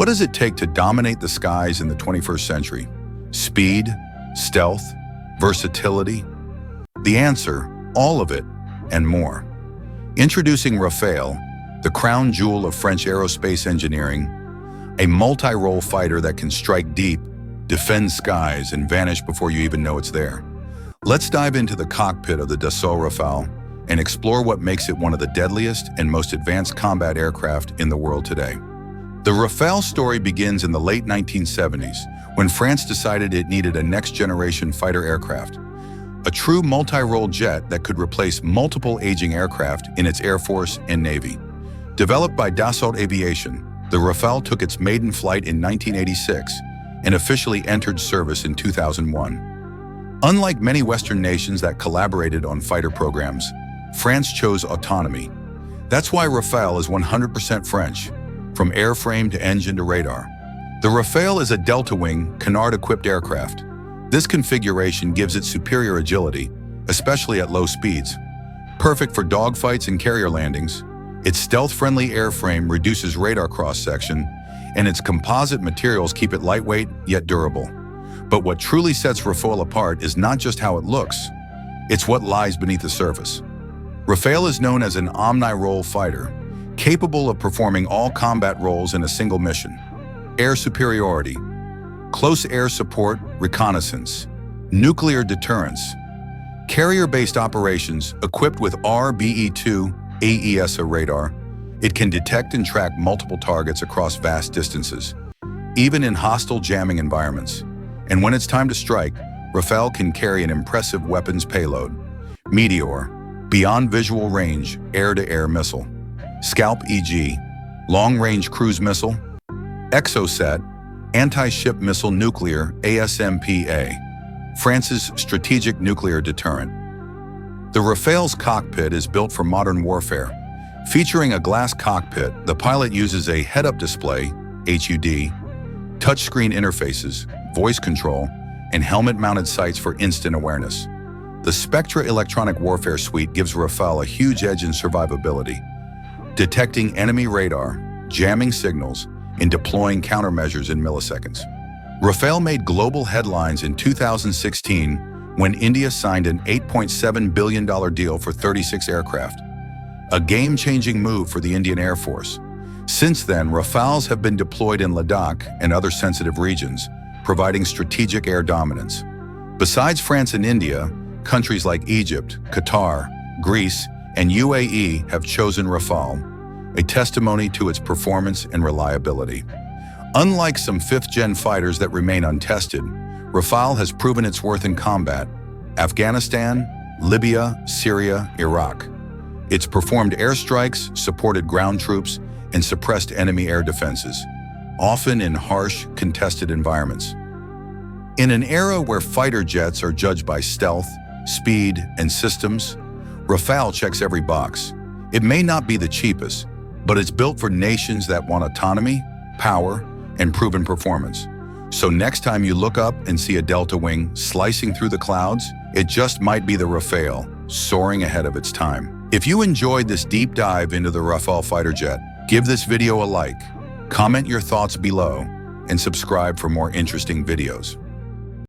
What does it take to dominate the skies in the 21st century? Speed, stealth, versatility? The answer, all of it, and more. Introducing Rafale, the crown jewel of French aerospace engineering, a multi-role fighter that can strike deep, defend skies, and vanish before you even know it's there. Let's dive into the cockpit of the Dassault Rafale and explore what makes it one of the deadliest and most advanced combat aircraft in the world today. The Rafale story begins in the late 1970s, when France decided it needed a next-generation fighter aircraft, a true multi-role jet that could replace multiple aging aircraft in its Air Force and Navy. Developed by Dassault Aviation, the Rafale took its maiden flight in 1986 and officially entered service in 2001. Unlike many Western nations that collaborated on fighter programs, France chose autonomy. That's why Rafale is 100% French, from airframe to engine to radar. The Rafale is a delta-wing, canard-equipped aircraft. This configuration gives it superior agility, especially at low speeds. Perfect for dogfights and carrier landings, its stealth-friendly airframe reduces radar cross-section, and its composite materials keep it lightweight yet durable. But what truly sets Rafale apart is not just how it looks, it's what lies beneath the surface. Rafale is known as an omni-role fighter, capable of performing all combat roles in a single mission. Air superiority, close air support, reconnaissance, nuclear deterrence, carrier-based operations equipped with RBE-2 AESA radar. It can detect and track multiple targets across vast distances, even in hostile jamming environments. And when it's time to strike, Rafale can carry an impressive weapons payload. Meteor, beyond visual range, air-to-air missile. Scalp EG, long-range cruise missile. Exocet, anti-ship missile nuclear ASMPA, France's strategic nuclear deterrent. The Rafale's cockpit is built for modern warfare. Featuring a glass cockpit, the pilot uses a head-up display, HUD, touchscreen interfaces, voice control, and helmet-mounted sights for instant awareness. The Spectra electronic warfare suite gives Rafale a huge edge in survivability, detecting enemy radar, jamming signals, and deploying countermeasures in milliseconds. Rafale made global headlines in 2016 when India signed an $8.7 billion deal for 36 aircraft, a game-changing move for the Indian Air Force. Since then, Rafales have been deployed in Ladakh and other sensitive regions, providing strategic air dominance. Besides France and India, countries like Egypt, Qatar, Greece, and UAE have chosen Rafale, a testimony to its performance and reliability. Unlike some fifth-gen fighters that remain untested, Rafale has proven its worth in combat: Afghanistan, Libya, Syria, Iraq. It's performed airstrikes, supported ground troops, and suppressed enemy air defenses, often in harsh, contested environments. In an era where fighter jets are judged by stealth, speed, and systems, Rafale checks every box. It may not be the cheapest, but it's built for nations that want autonomy, power, and proven performance. So next time you look up and see a delta wing slicing through the clouds, it just might be the Rafale, soaring ahead of its time. If you enjoyed this deep dive into the Rafale fighter jet, give this video a like, comment your thoughts below, and subscribe for more interesting videos.